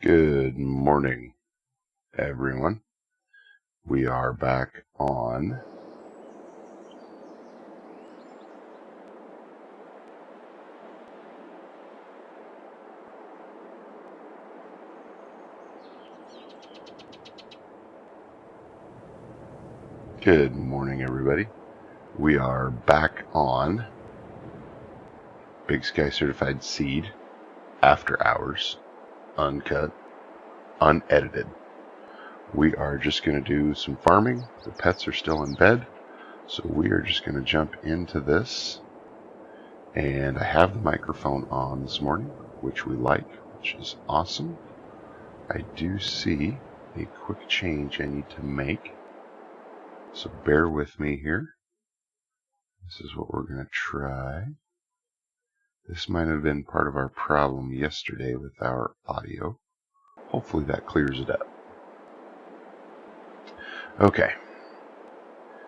Good morning, everyone. We are back on Good morning, everybody. We are back on Big Sky Certified Seed After Hours, uncut, unedited. We are just going to do some farming. The pets are still in bed, so we are just going to jump into this. And I have the microphone on this morning, which we like, which is awesome. I do see a quick change I need to make, so bear with me here. This is what we're going to try. This might have been part of our problem yesterday with our audio. Hopefully that clears it up. Okay,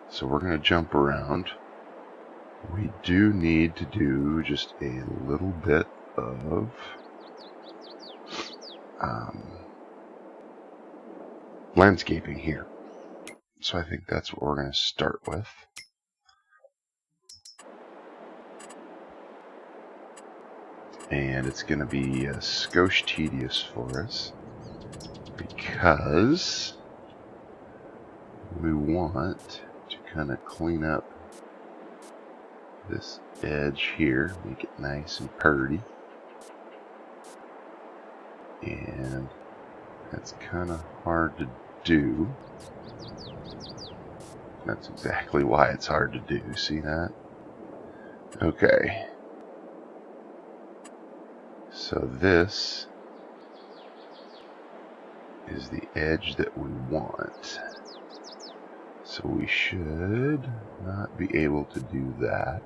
so we're going to jump around. We do need to do just a little bit of landscaping here. So I think that's what we're going to start with. And it's going to be a skosh tedious for us because we want to kind of clean up this edge here, make it nice and purty. And that's kind of hard to do. That's exactly why it's hard to do. See that? Okay. So this is the edge that we want. So we should not be able to do that.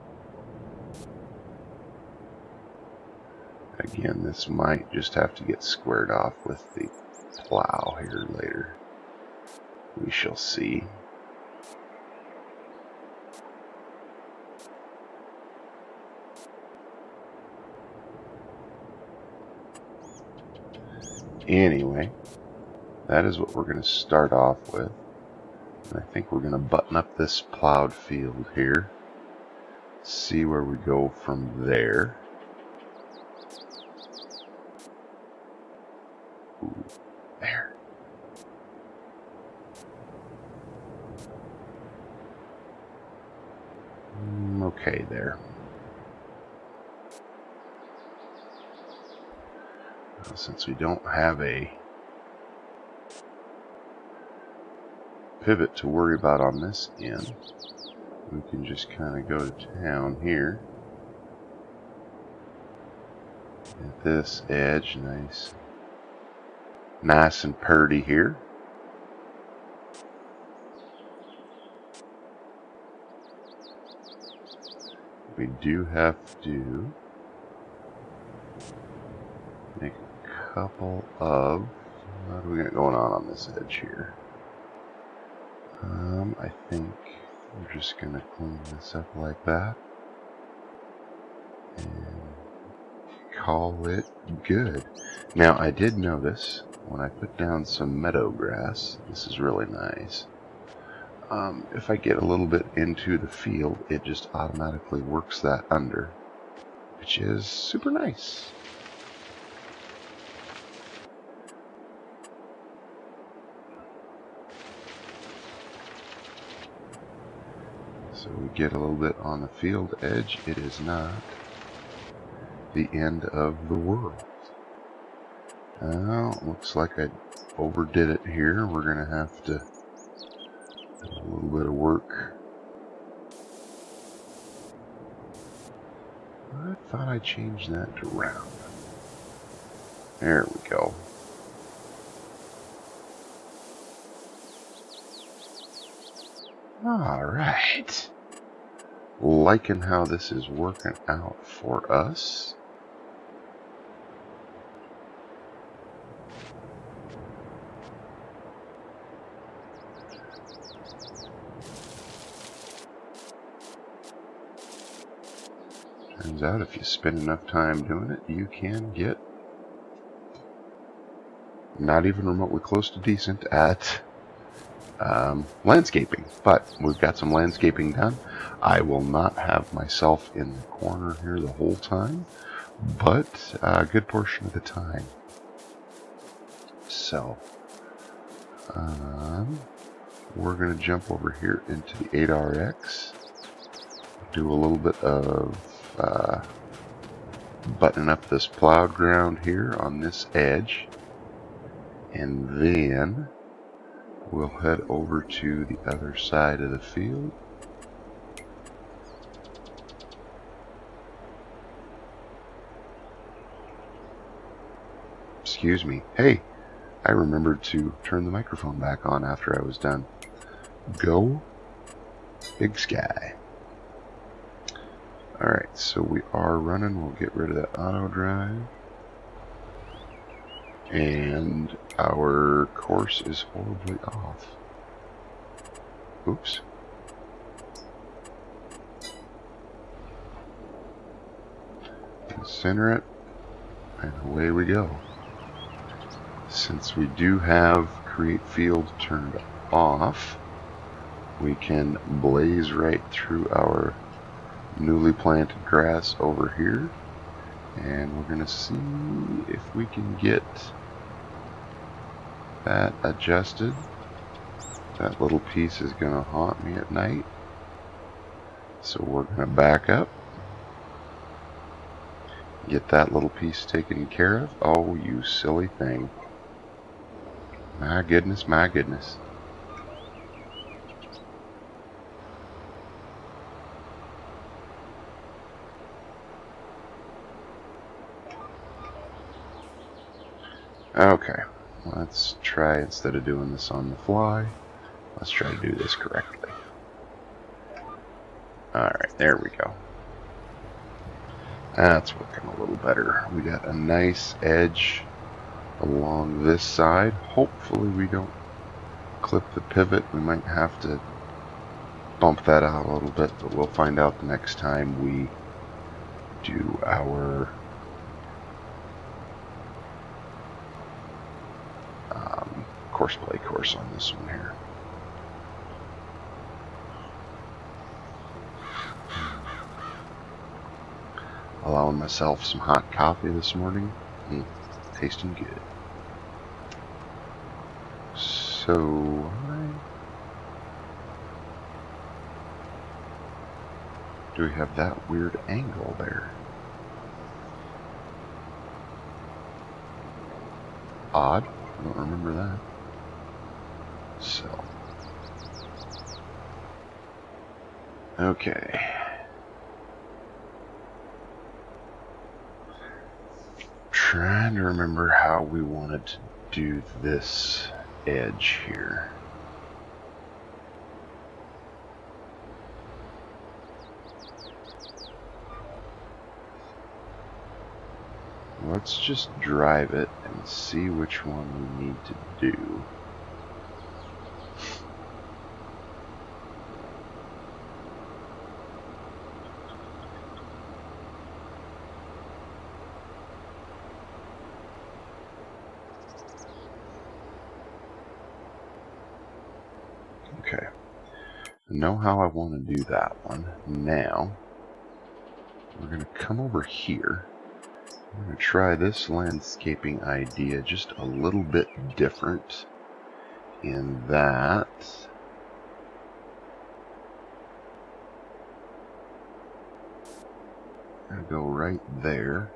Again, this might just have to get squared off with the plow here later. We shall see. Anyway, that is what we're going to start off with. And I think we're going to button up this plowed field here. See where we go from there. Ooh, there. Okay, there. Well, since we don't have a pivot to worry about on this end, we can just kind of go to town here. At this edge, nice and purty here. We do have to make a couple of, what do we got going on this edge here? I think we're just going to clean this up like that and call it good. Now I did notice when I put down some meadow grass, this is really nice. If I get a little bit into the field, it just automatically works that under, which is super nice. So we get a little bit on the field edge. It is not the end of the world. Looks like I overdid it here. We're going to have to do a little bit of work. I thought I changed that to round. There we go. Alright. Liking how this is working out for us. Turns out if you spend enough time doing it, you can get not even remotely close to decent at landscaping, but we've got some landscaping done. I will not have myself in the corner here the whole time, but a good portion of the time. So we're going to jump over here into the 8RX, do a little bit of buttoning up this plowed ground here on this edge, and then we'll head over to the other side of the field. Excuse me. Hey, I remembered to turn the microphone back on after I was done. Go Big Sky. Alright, so we are running. We'll get rid of that auto drive. And our course is horribly off. Oops. Center it, and away we go. Since we do have Create Field turned off, we can blaze right through our newly planted grass over here, and we're going to see if we can get that adjusted. That little piece is going to haunt me at night, so we're going to back up, get that little piece taken care of. Oh, you silly thing. My goodness, my goodness. Okay, let's try, instead of doing this on the fly, let's try to do this correctly. Alright, there we go. That's looking a little better. We got a nice edge along this side. Hopefully we don't clip the pivot. We might have to bump that out a little bit, but we'll find out the next time we do our courseplay course on this one here. Allowing myself some hot coffee this morning. Tasting good. So do we have that weird angle there? Odd. I don't remember that. So. Okay. Trying to remember how we wanted to do this edge here. Let's just drive it and see which one we need to do. Okay, I know how I want to do that one. Now, we're going to come over here. We're going to try this landscaping idea just a little bit different in that I'm going to go right there,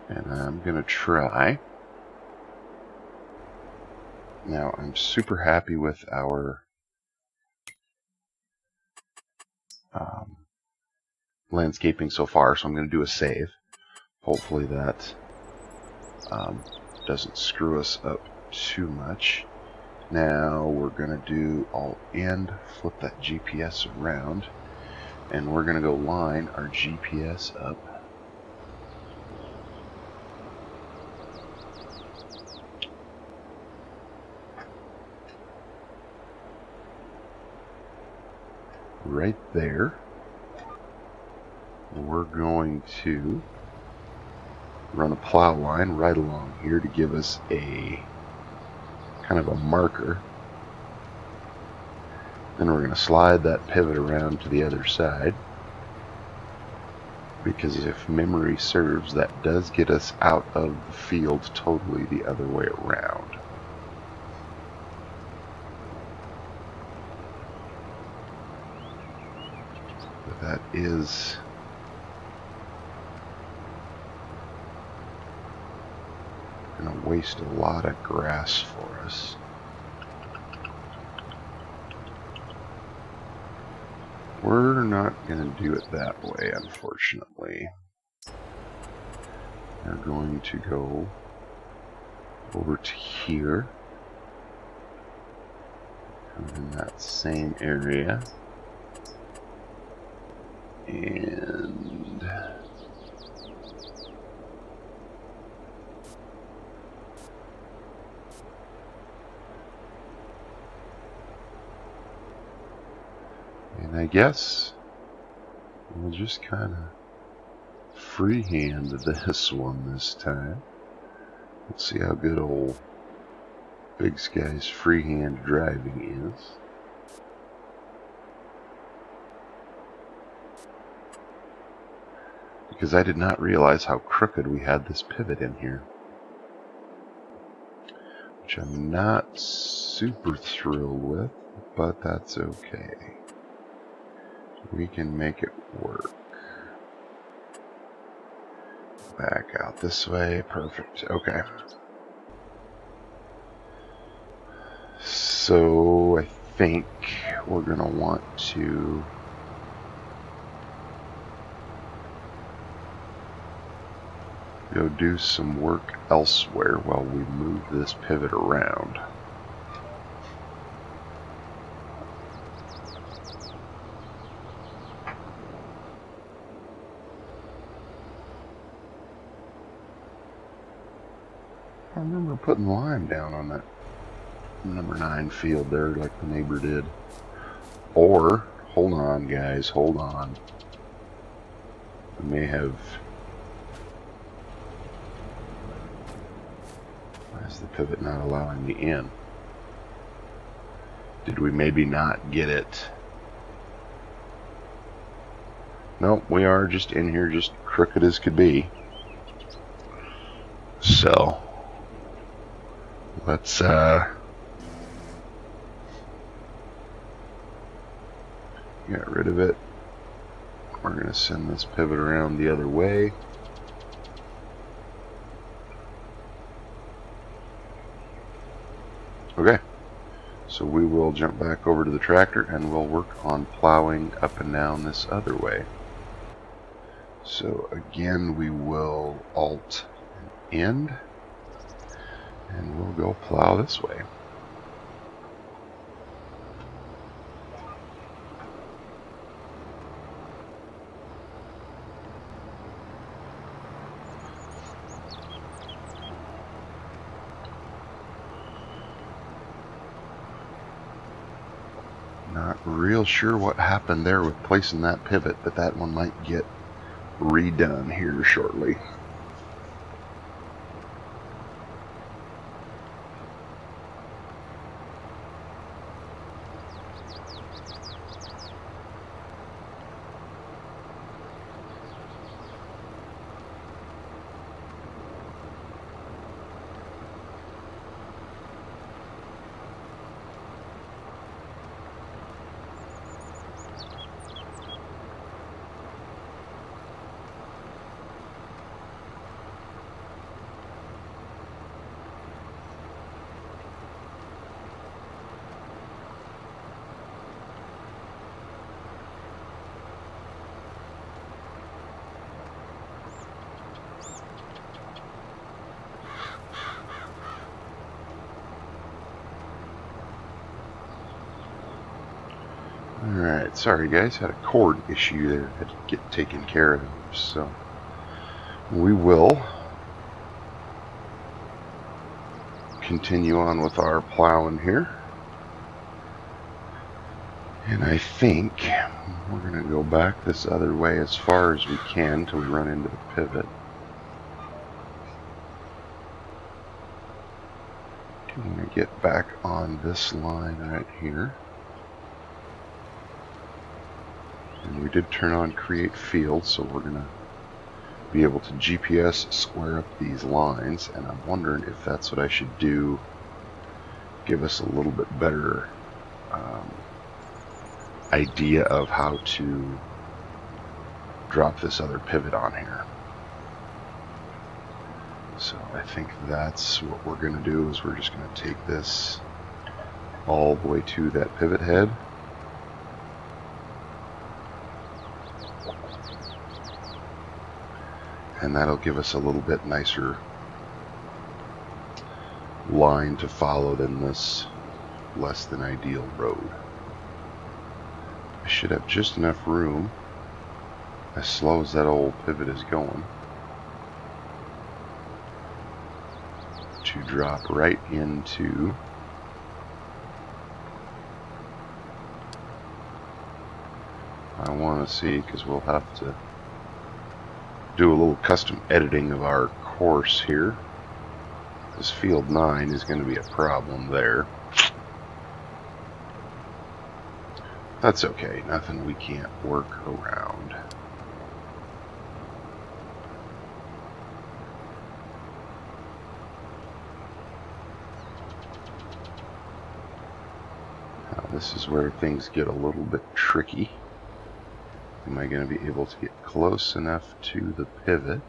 and I'm going to try. Now, I'm super happy with our landscaping so far, so I'm going to do a save. Hopefully that doesn't screw us up too much. Now we're going to do Alt-End, flip that GPS around, and we're going to go line our GPS up. Right there. we're going to run a plow line right along here to give us a kind of a marker. Then we're going to slide that pivot around to the other side, because if memory serves, that does get us out of the field totally the other way around. But that is going to waste a lot of grass for us. We're not going to do it that way, unfortunately. We're going to go over to here, kind of in that same area, and I guess we'll just kind of freehand this one this time. Let's see how good old Big Sky's freehand driving is. Because I did not realize how crooked we had this pivot in here, which I'm not super thrilled with, but that's okay. We can make it work. Back out this way. Perfect. Okay. So I think we're going to want to go do some work elsewhere while we move this pivot around. I remember putting lime down on that number 9 field there like the neighbor did. Or, hold on guys, hold on. I may have... Why is the pivot not allowing me in? Did we maybe not get it? Nope, we are just in here just crooked as could be. So... let's get rid of it. We're going to send this pivot around the other way. Okay, so we will jump back over to the tractor and we'll work on plowing up and down this other way. So again, we will Alt and End, and we'll go plow this way. Not real sure what happened there with placing that pivot, but that one might get redone here shortly. Alright, sorry guys, had a cord issue there, had to get taken care of, so we will continue on with our plowing here. And I think we're going to go back this other way as far as we can till we run into the pivot. I'm going to get back on this line right here. And we did turn on create field, so we're going to be able to GPS square up these lines, and I'm wondering if that's what I should do. Give us a little bit better idea of how to drop this other pivot on here. So I think that's what we're going to do, is we're just going to take this all the way to that pivot head. And that'll give us a little bit nicer line to follow than this less than ideal road. I should have just enough room, as slow as that old pivot is going, to drop right into I want to see, because we'll have to do a little custom editing of our course here. This field 9 is going to be a problem there. That's okay, nothing we can't work around. Now this is where things get a little bit tricky. Am I going to be able to get close enough to the pivot?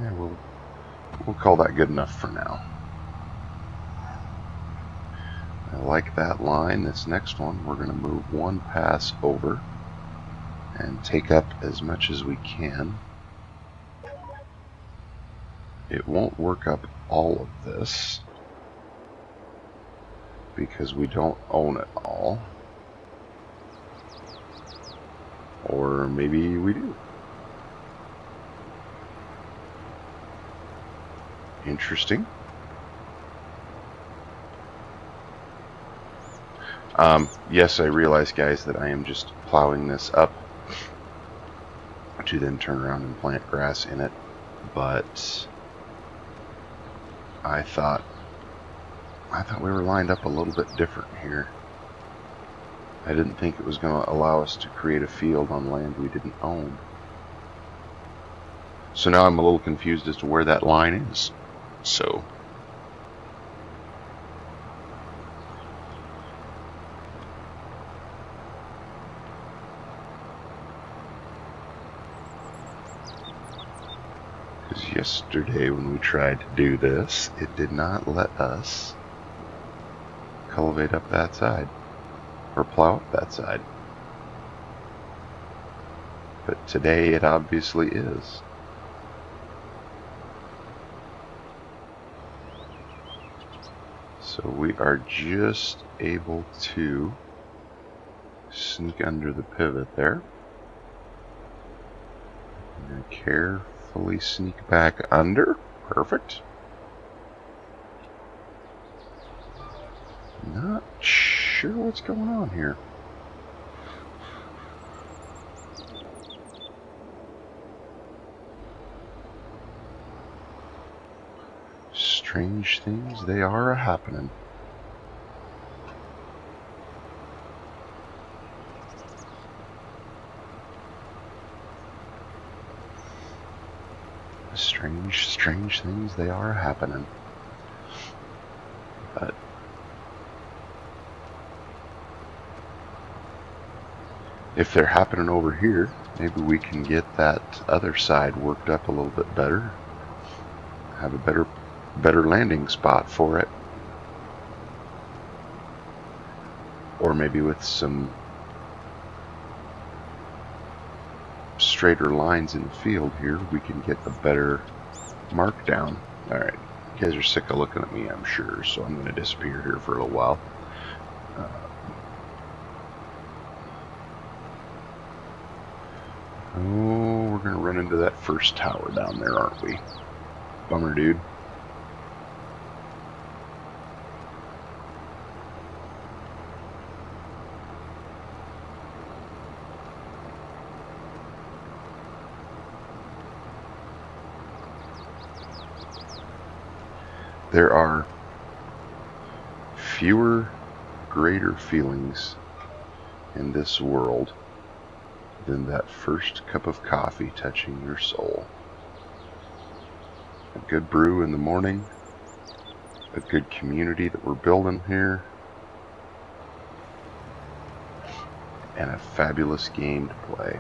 Yeah, we'll call that good enough for now. I like that line. This next one, we're going to move one pass over and take up as much as we can. It won't work up all of this because we don't own it all. Or maybe we do. Interesting. Yes, I realize, guys, that I am just plowing this up to then turn around and plant grass in it, but I thought we were lined up a little bit different here. I didn't think it was going to allow us to create a field on land we didn't own. So now I'm a little confused as to where that line is. So yesterday when we tried to do this, it did not let us cultivate up that side or plow up that side. But today it obviously is. So we are just able to sneak under the pivot there. I'm going to carefully sneak back under. Perfect. Not sure what's going on here. Strange things, they are happening. Strange things, they are happening. But if they're happening over here, maybe we can get that other side worked up a little bit better. Have a better landing spot for it. Or maybe with some straighter lines in the field here, we can get a better mark down. Alright, you guys are sick of looking at me, I'm sure, so I'm going to disappear here for a little while. Oh, we're gonna run into that first tower down there, aren't we? Bummer, dude. There are fewer, greater feelings in this world than that first cup of coffee touching your soul. A good brew in the morning, a good community that we're building here, and a fabulous game to play.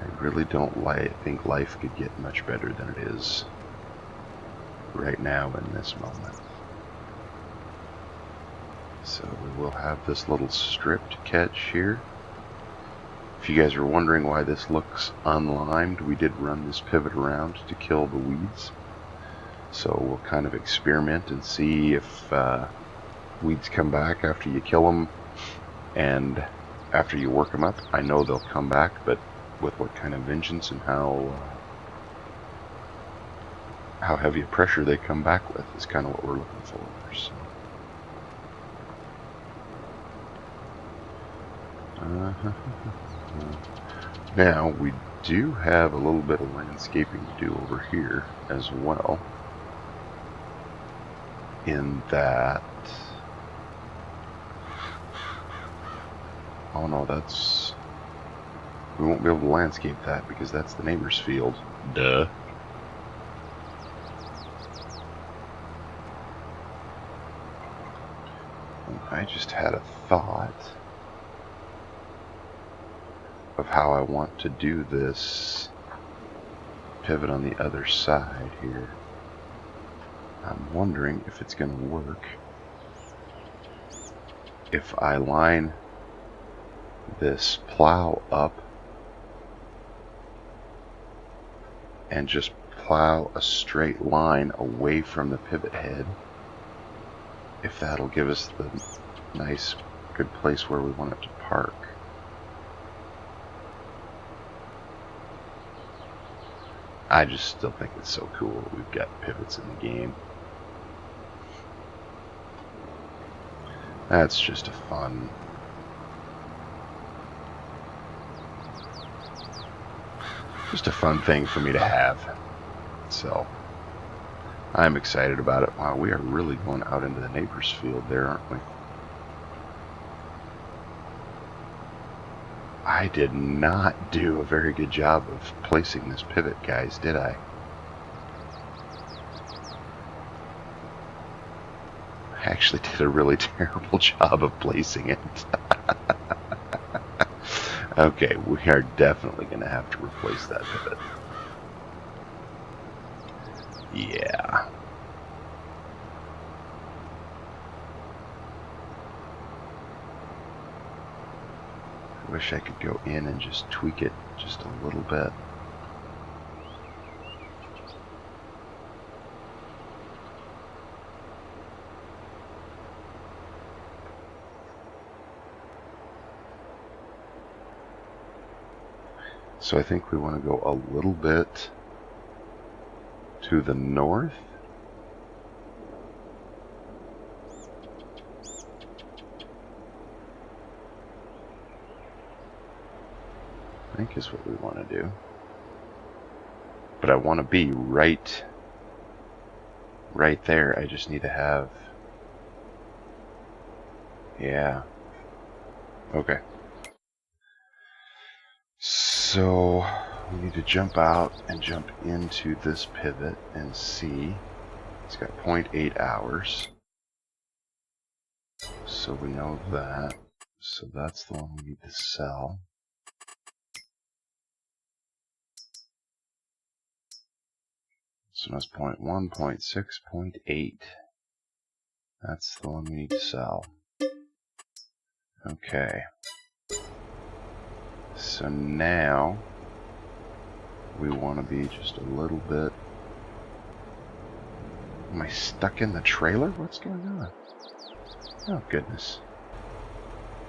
I really don't think life could get much better than it is right now in this moment. So we will have this little strip to catch here. If you guys are wondering why this looks unlimed, we did run this pivot around to kill the weeds. So we'll kind of experiment and see if weeds come back after you kill them and after you work them up. I know they'll come back, but with what kind of vengeance and how heavy a pressure they come back with is kind of what we're looking for. So. Now we do have a little bit of landscaping to do over here as well, in that, oh no, we won't be able to landscape that because that's the neighbor's field. Duh. And I just had a thought of how I want to do this pivot on the other side here. I'm wondering if it's going to work if I line this plow up and just plow a straight line away from the pivot head, if that'll give us the nice good place where we want it to park. I just still think it's so cool that we've got pivots in the game. That's just a fun thing for me to have. So I'm excited about it. Wow, we are really going out into the neighbor's field there, aren't we? I did not do a very good job of placing this pivot, guys, did I? I actually did a really terrible job of placing it. Okay, we are definitely going to have to replace that pivot. Yeah. I wish I could go in and just tweak it just a little bit. So I think we want to go a little bit to the north. I think is what we want to do. But I want to be right there. I just need to have, yeah. Okay. So we need to jump out and jump into this pivot and see. It's got 0.8 hours. So we know that. So that's the one we need to sell. So that's 0.1, 0.6, 0.8. That's the one we need to sell. Okay. So now we want to be just a little bit. Am I stuck in the trailer? What's going on? Oh goodness.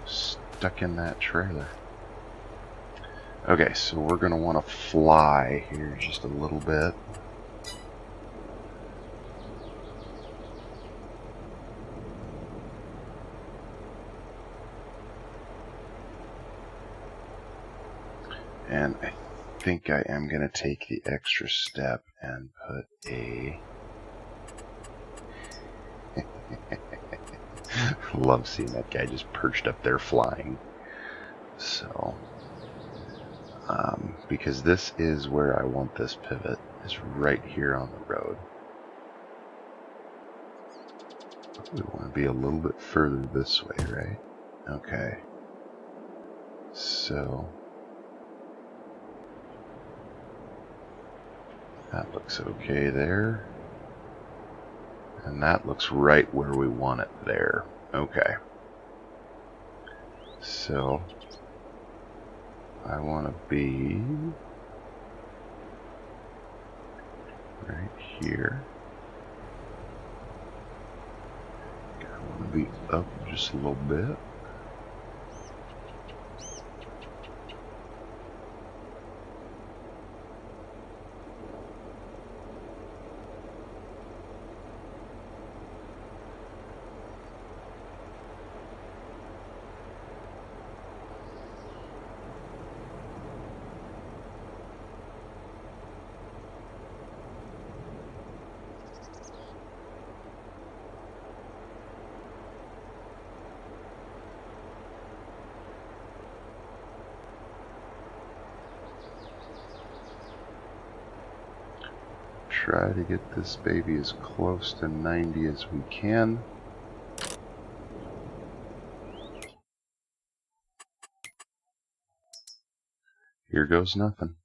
Stuck in that trailer. Okay, so we're going to want to fly here just a little bit. And I think I am going to take the extra step and put a... Love seeing that guy just perched up there flying. So, because this is where I want this pivot, is right here on the road. We want to be a little bit further this way, right? Okay. So, that looks okay there. And that looks right where we want it there. Okay. So, I want to be right here. I want to be up just a little bit. Try to get this baby as close to 90 as we can. Here goes nothing.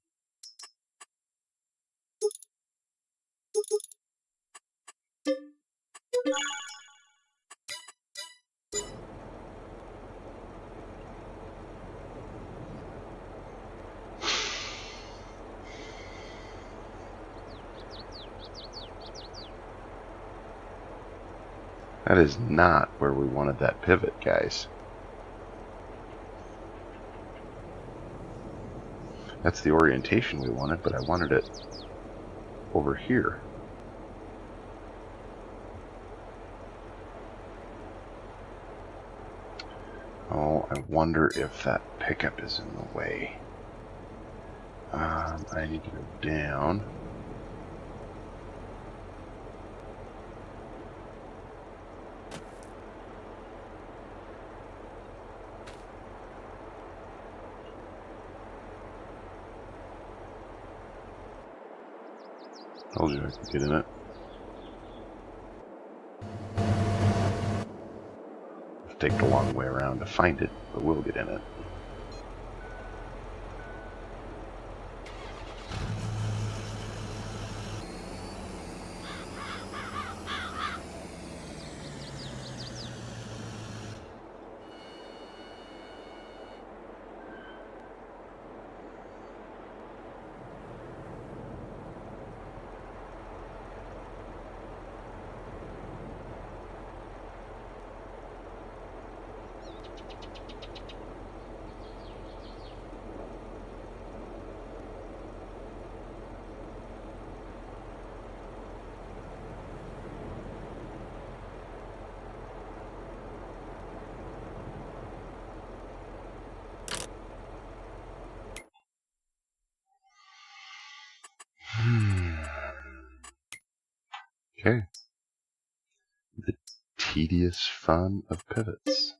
That is not where we wanted that pivot, guys. That's the orientation we wanted, but I wanted it over here. Oh, I wonder if that pickup is in the way. I need to go down. Told you I could get in it. It'll take the long way around to find it, but we'll get in it. Okay. The tedious fun of pivots.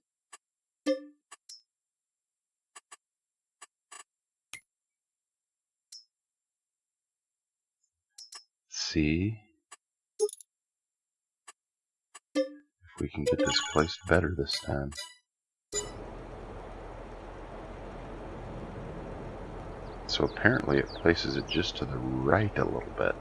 See if we can get this placed better this time. So apparently it places it just to the right a little bit.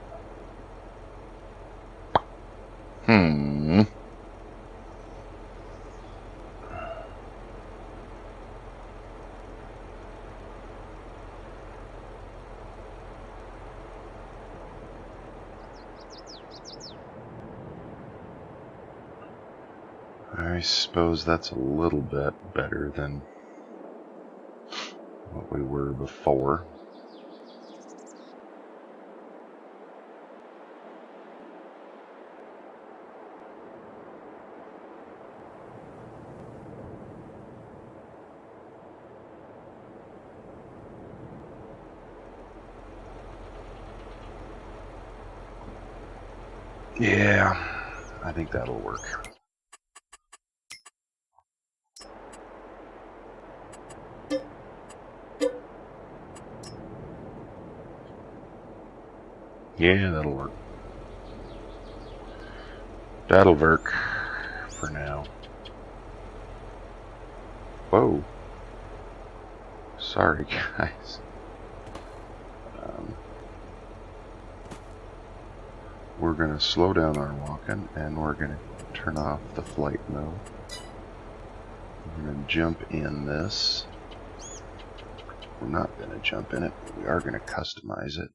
I suppose that's a little bit better than what we were before. Yeah, I think that'll work. Yeah, that'll work. That'll work for now. Whoa. Sorry, guys. We're going to slow down our walking, and we're going to turn off the flight mode. We're going to jump in this. We're not going to jump in it, but we are going to customize it.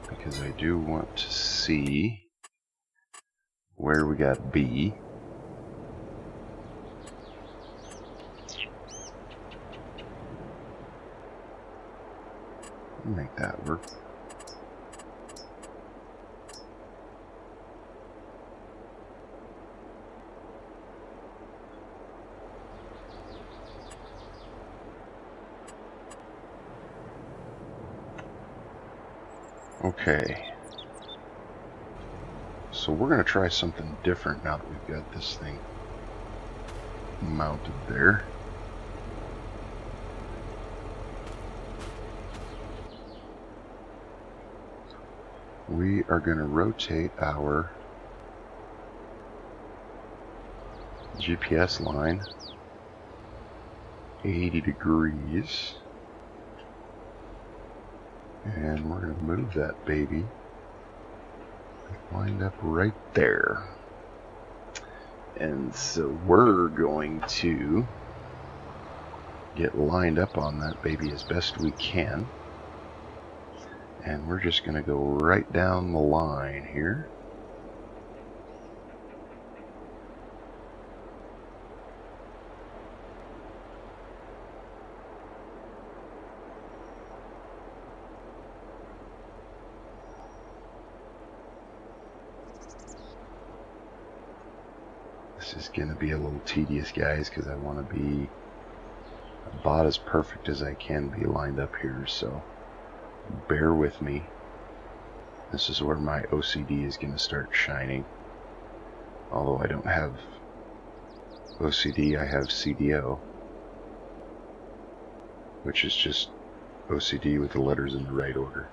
Because I do want to see where we got to be. Make that work. Okay. So we're going to try something different now that we've got this thing mounted there. We are going to rotate our GPS line 80 degrees, and we're going to move that baby lined up right there. And so we're going to get lined up on that baby as best we can. And we're just going to go right down the line here. This is going to be a little tedious, guys, because I want to be about as perfect as I can be lined up here, so bear with me. This is where my OCD is going to start shining. Although I don't have OCD, I have CDO, which is just OCD with the letters in the right order.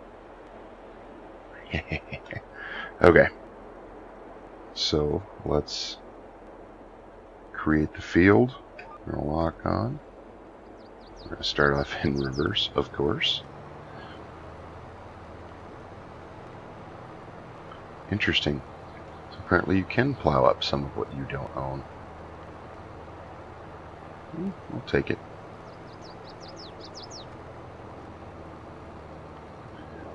Okay, so let's create the field. We're going to lock on. We're going to start off in reverse, of course. Interesting. So apparently you can plow up some of what you don't own. We'll take it.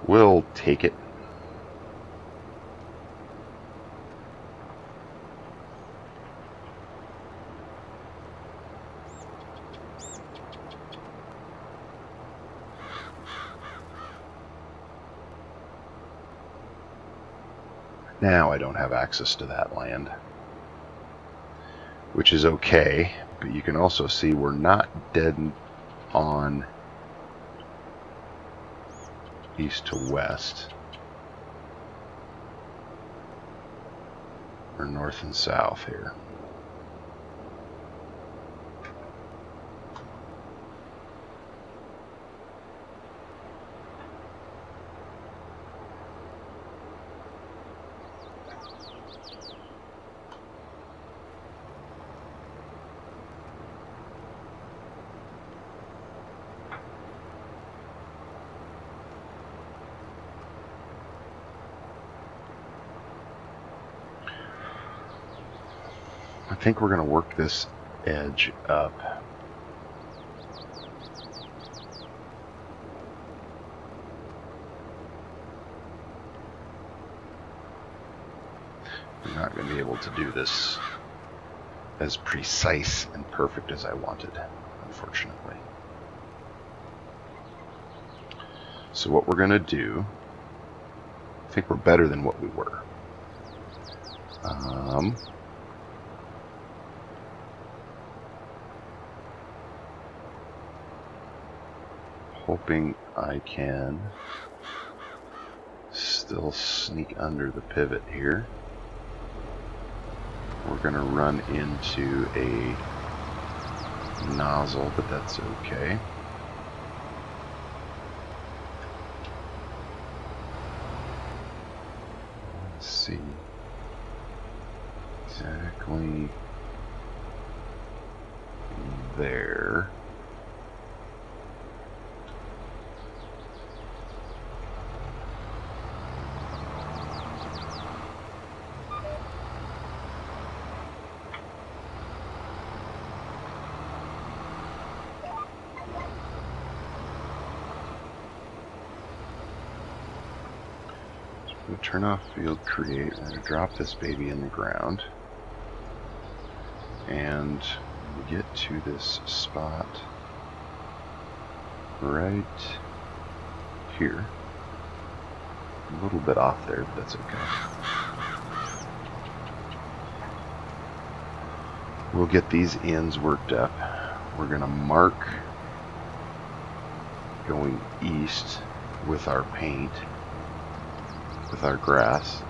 We'll take it. Now I don't have access to that land, which is okay, but you can also see we're not dead on east to west. We're north and south here. I think we're going to work this edge up. I'm not going to be able to do this as precise and perfect as I wanted, unfortunately. So what we're going to do, I think we're better than what we were. Hoping I can still sneak under the pivot here. We're going to run into a nozzle, but that's okay. Let's see exactly there. I'm going to turn off field create. I'm going to drop this baby in the ground. And we get to this spot right here. A little bit off there, but that's okay. We'll get these ends worked up. We're going to mark going east with our paint. With our grass,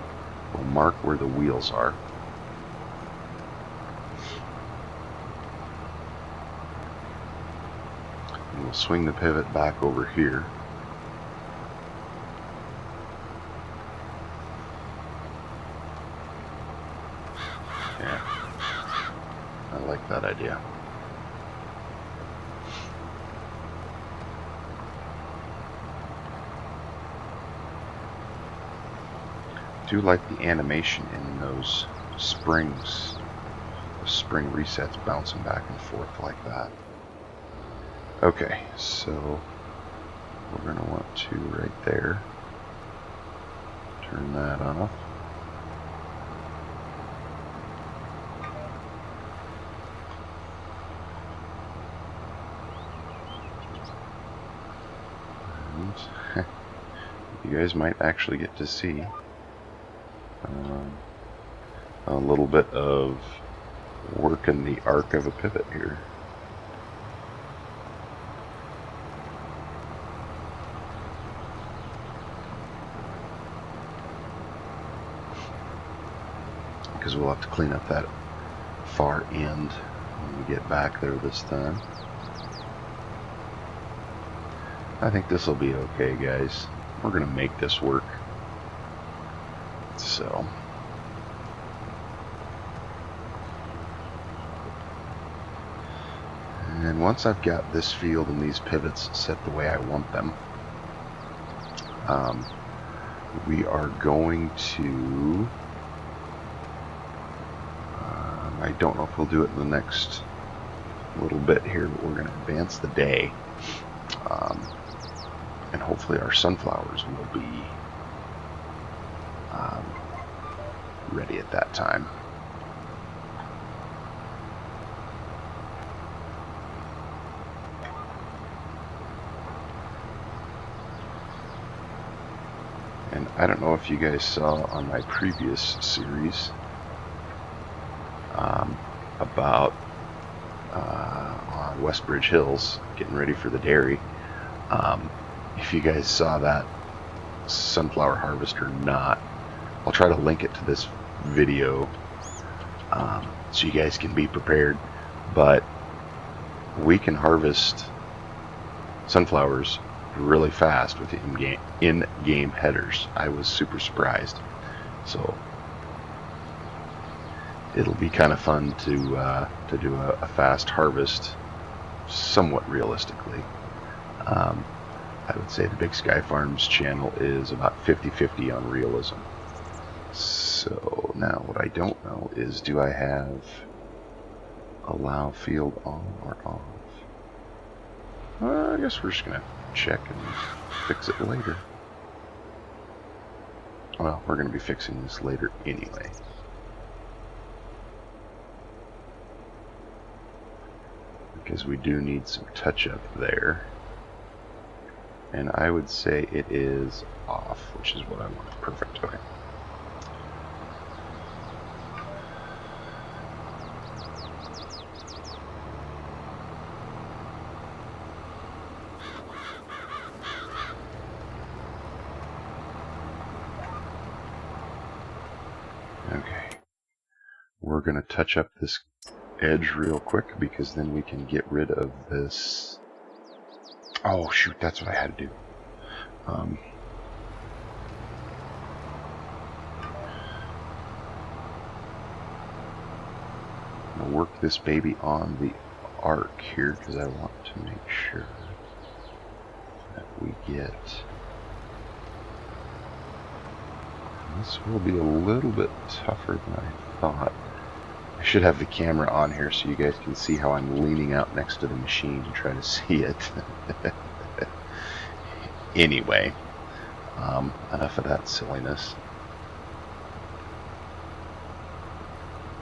we'll mark where the wheels are. And we'll swing the pivot back over here. Yeah, I like that idea. I do like the animation in those springs, the spring resets bouncing back and forth like that. Okay, so we're going to want to right there turn that off. And you guys might actually get to see a little bit of work in the arc of a pivot here. Because we'll have to clean up that far end when we get back there this time. I think this will be okay, guys. We're going to make this work. So, and once I've got this field and these pivots set the way I want them, we are going to, I don't know if we'll do it in the next little bit here, but we're going to advance the day, and hopefully our sunflowers will be ready at that time. And I don't know if you guys saw on my previous series about on Westbridge Hills getting ready for the dairy. If you guys saw that sunflower harvest or not, I'll try to link it to this video so you guys can be prepared. But we can harvest sunflowers really fast with in-game headers. I was super surprised. So it'll be kind of fun to do a fast harvest, somewhat realistically. I would say the Big Sky Farms channel is about 50-50 on realism. So now what I don't know is, do I have allow field on or off? I guess we're just going to check and fix it later. Well, we're going to be fixing this later anyway. because we do need some touch-up there. And I would say it is off, which is what I want. Perfect. Okay. Okay. We're going to touch up this edge real quick because then we can get rid of this. Oh, shoot, that's what I had to do. I'm going to work this baby on the arc here because I want to make sure that we get... This will be a little bit tougher than I thought. I should have the camera on here so you guys can see how I'm leaning out next to the machine to try to see it. Anyway, enough of that silliness.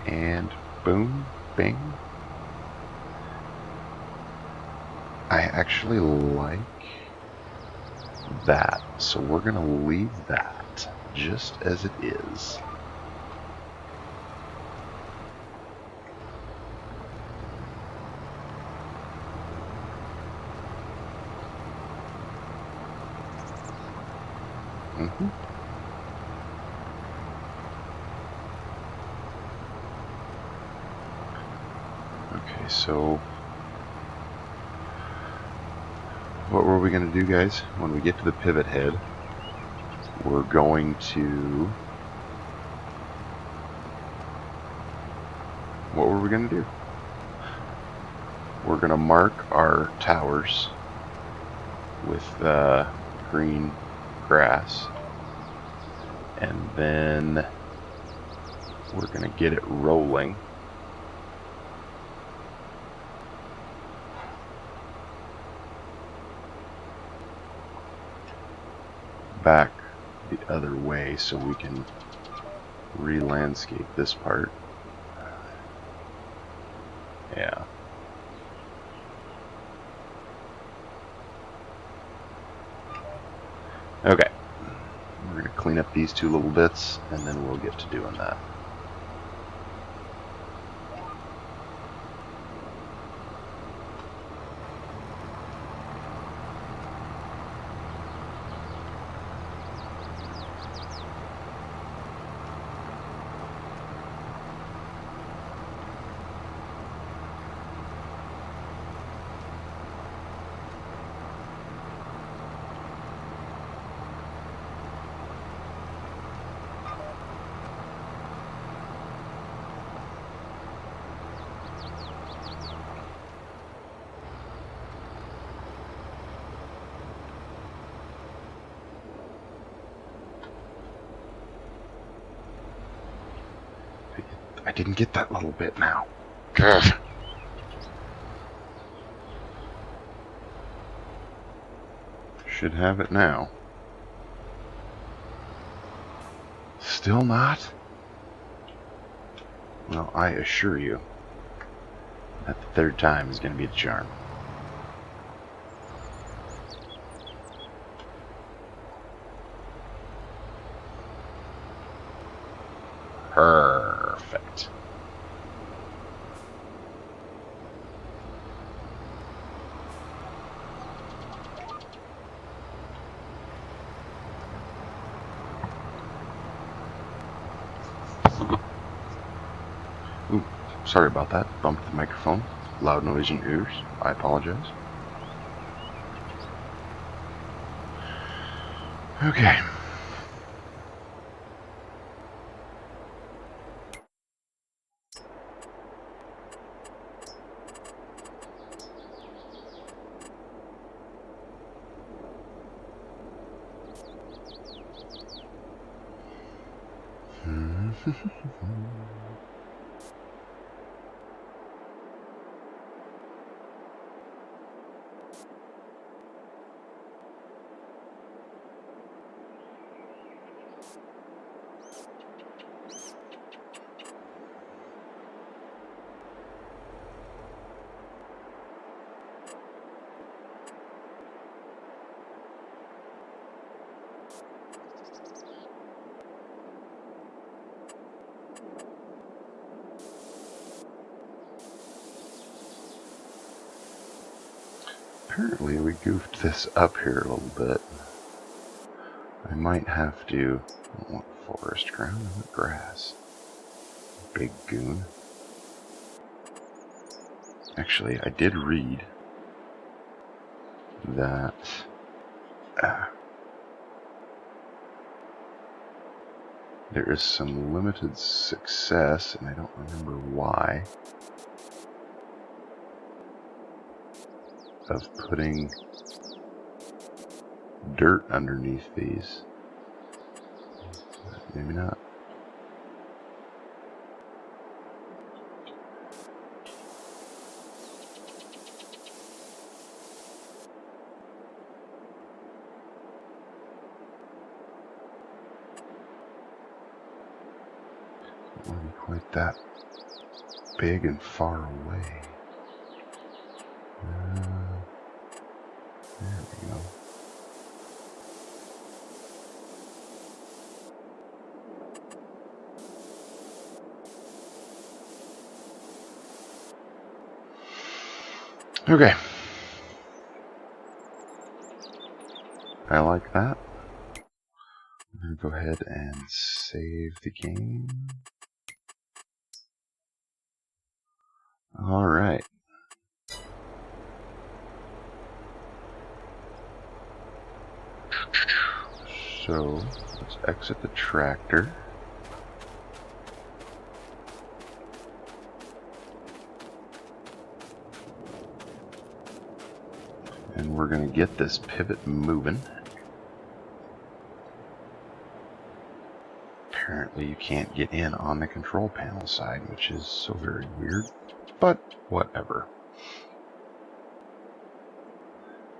And boom, bing. I actually like that, so we're going to leave that just as it is. Okay, so what were we going to do, guys? When we get to the pivot head, we're going to... What were we going to do? We're going to mark our towers with green grass, and then we're going to get it rolling. Back the other way so we can re-landscape this part. Yeah. Okay. We're going to clean up these two little bits and then we'll get to doing that. I didn't get that little bit now. Ugh. Should have it now. Still not? Well, I assure you that the third time is going to be the charm. Perfect. Ooh, sorry about that. Bumped the microphone. Loud noise in your ears. I apologize. Okay. Apparently we goofed this up here a little bit. I might have to... I don't want forest ground, I want grass. Big goon. Actually, I did read that there is some limited success, and I don't remember why, of putting dirt underneath these. Maybe not. It won't be quite that big and far away. There we go. Okay. I like that. I'm going to go ahead and save the game. Alright. So, let's exit the tractor. And we're going to get this pivot moving. Apparently you can't get in on the control panel side, which is so very weird, but whatever.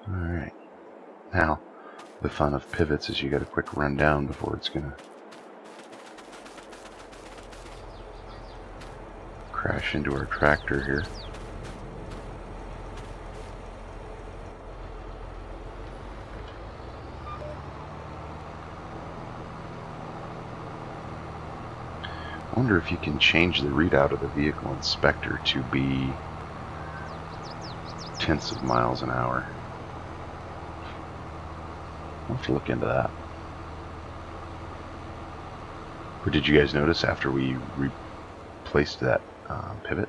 Alright. Now, the fun of pivots is you got a quick run down before it's going to crash into our tractor here. I wonder if you can change the readout of the vehicle inspector to be tenths of miles an hour. I'll have to look into that. But did you guys notice after we replaced that pivot,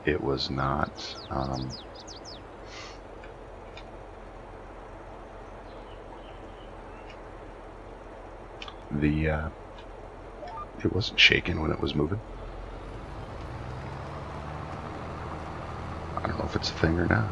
it was not it wasn't shaking when it was moving. I don't know if it's a thing or not.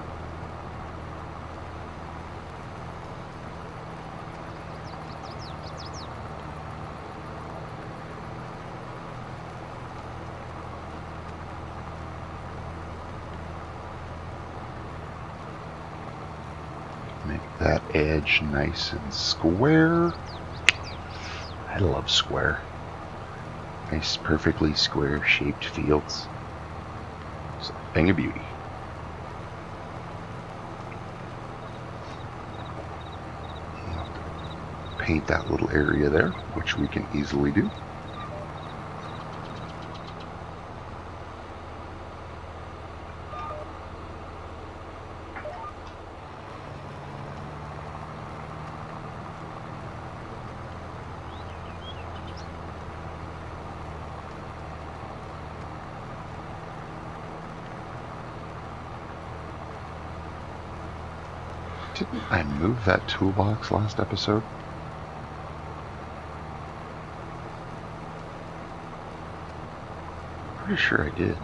Make that edge nice and square. I love square. Nice, perfectly square shaped fields. It's a thing of beauty. Paint that little area there, which we can easily do. Didn't I move that toolbox last episode? Pretty sure I did.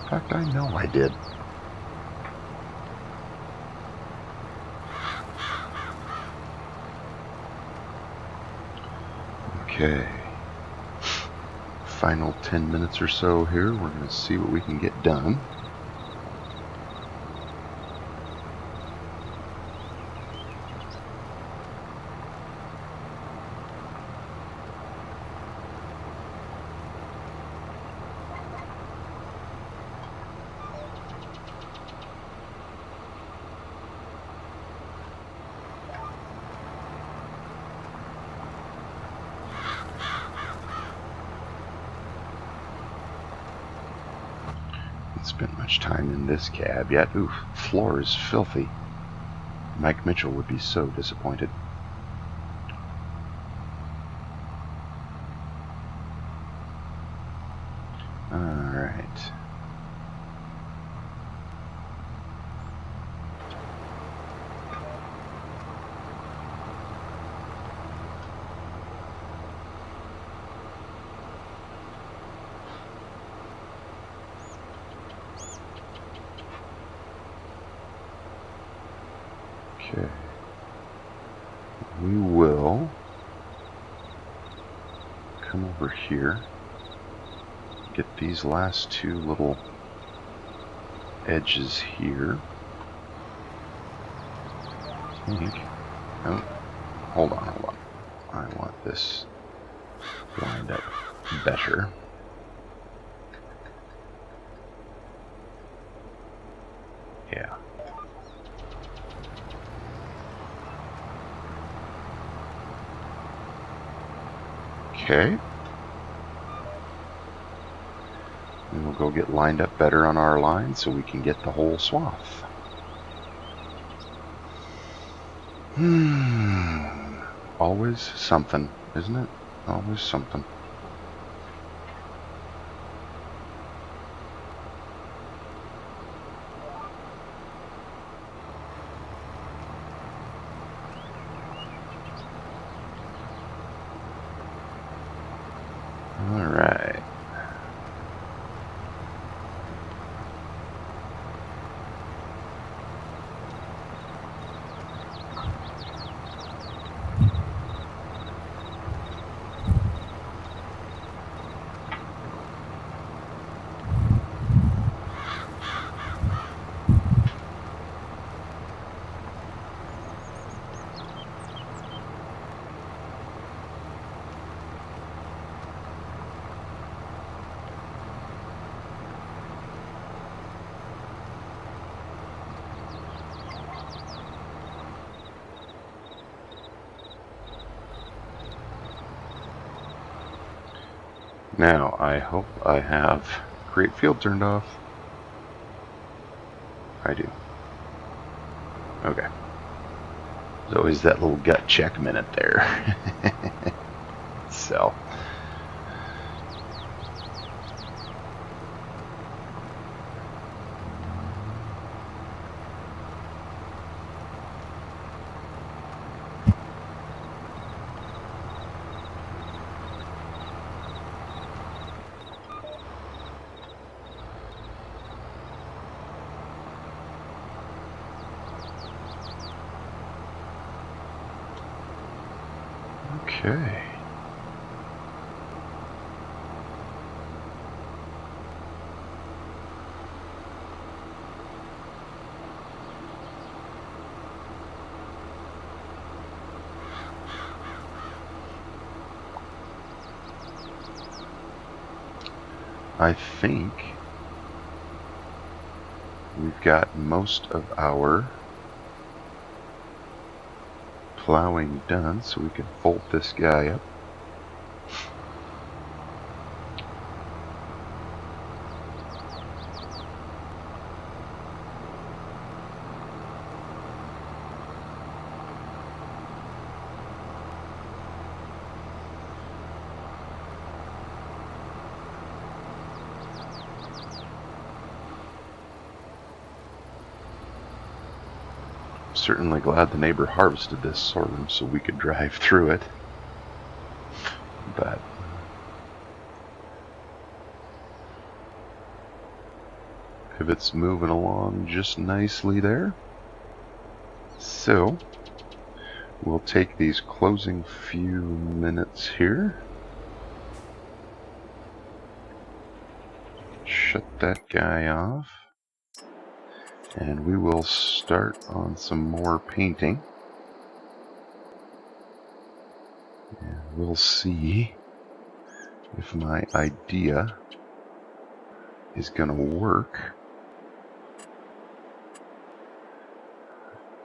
In fact, I know I did. Okay. Final 10 minutes or so here. We're going to see what we can get done. Spent much time in this cab yet. Oof, floor is filthy. Mike Mitchell would be so disappointed. Alright. Okay. We will come over here, get these last two little edges here. I think. Oh, hold on. I want this lined up better. Yeah. Okay. We will go get lined up better on our line so we can get the whole swath. Always something, isn't it? Always something. All right. Now, I hope I have create field turned off. I do. Okay. There's always that little gut check minute there. So. Okay. I think we've got most of our plowing done, so we can fold this guy up. Certainly glad the neighbor harvested this sorghum so we could drive through it. But pivot's moving along just nicely there. So we'll take these closing few minutes here. Shut that guy off. And we will start on some more painting. And we'll see if my idea is going to work.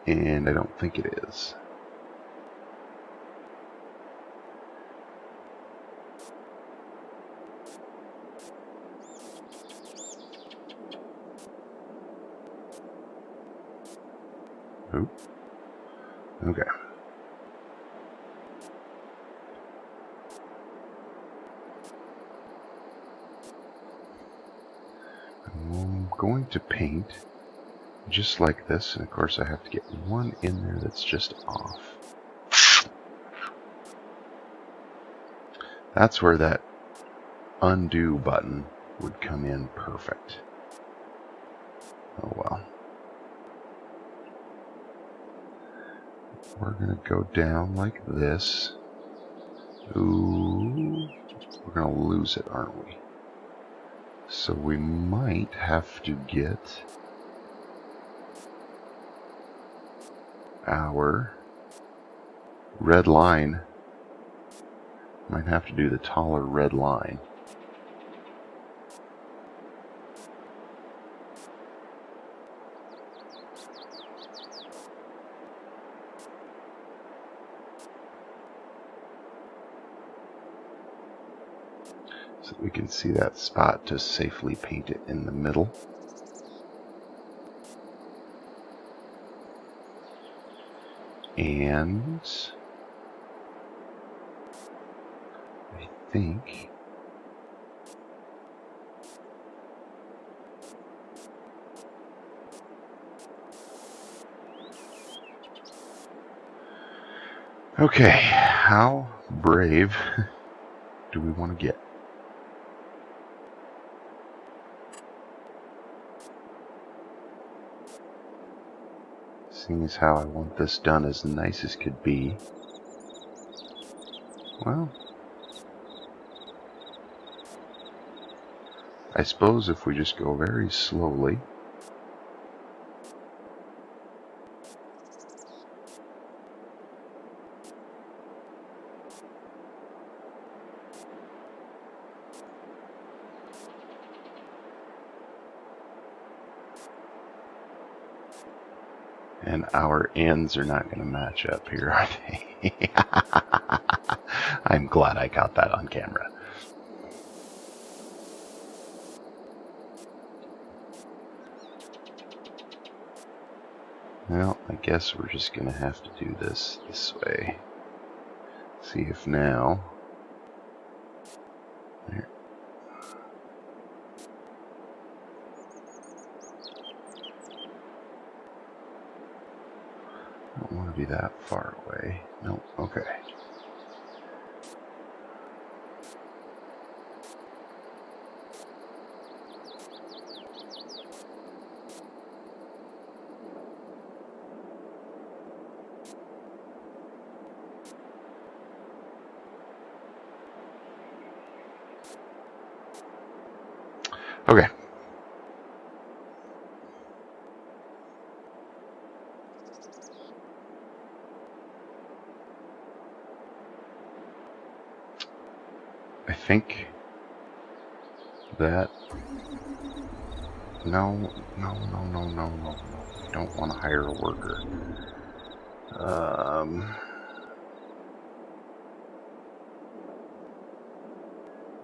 And I don't think it is. Oop. Okay. I'm going to paint just like this, and of course I have to get one in there that's just off. That's where that undo button would come in perfect. Oh well. We're going to go down like this. Ooh, we're going to lose it, aren't we? So we might have to get our red line. Might have to do the taller red line. So that we can see that spot to safely paint it in the middle. And I think okay, how brave do we want to get? Seeing as how I want this done as nice as could be, well, I suppose if we just go very slowly, and our ends are not going to match up here, are they? I'm glad I got that on camera. Well, I guess we're just going to have to do this way. See if now... There. I don't want to be that far away. Nope, okay. Okay. I think that... No. I don't want to hire a worker.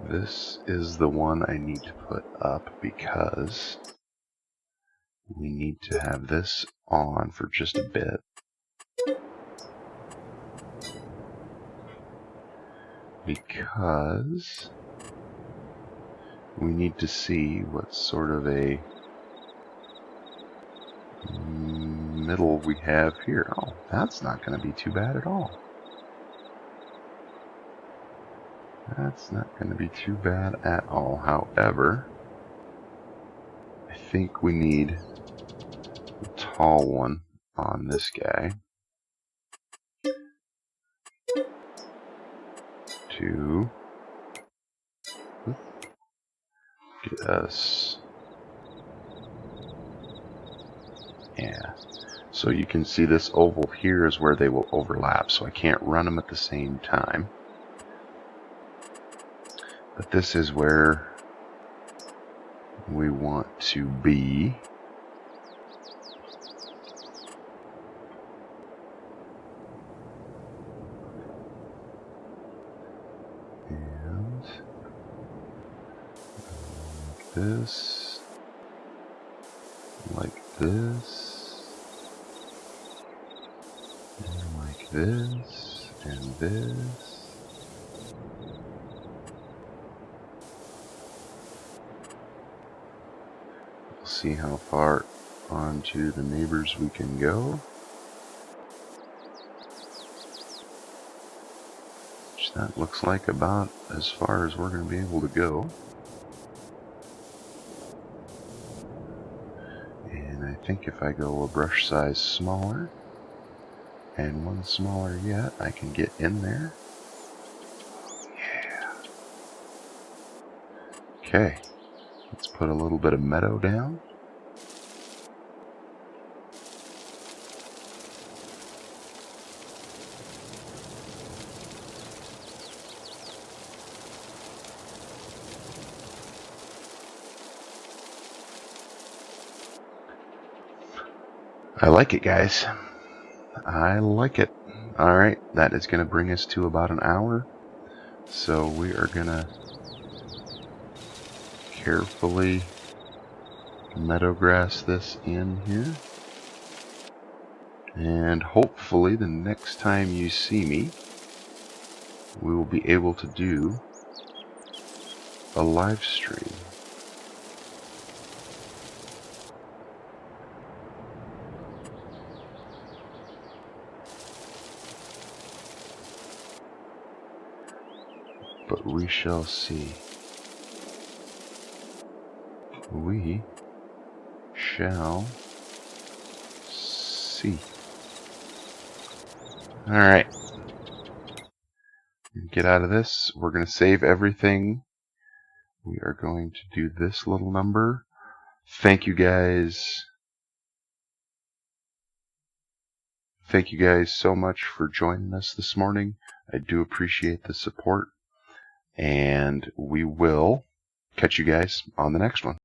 This is the one I need to put up because we need to have this on for just a bit. Because we need to see what sort of a middle we have here. Oh, that's not going to be too bad at all. That's not going to be too bad at all. However, I think we need a tall one on this guy to get us... Yeah. So you can see this oval here is where they will overlap, so I can't run them at the same time. But this is where we want to be. And like this. Like this. this and this. We'll see how far onto the neighbors we can go. Which that looks like about as far as we're going to be able to go. And I think if I go a brush size smaller and one smaller yet, I can get in there. Yeah. Okay, let's put a little bit of meadow down. I like it, guys. I like it. Alright, that is going to bring us to about an hour. So we are going to carefully meadow grass this in here. And hopefully the next time you see me, we will be able to do a live stream. But we shall see. We shall see. Alright. Get out of this. We're going to save everything. We are going to do this little number. Thank you guys. Thank you guys so much for joining us this morning. I do appreciate the support. And we will catch you guys on the next one.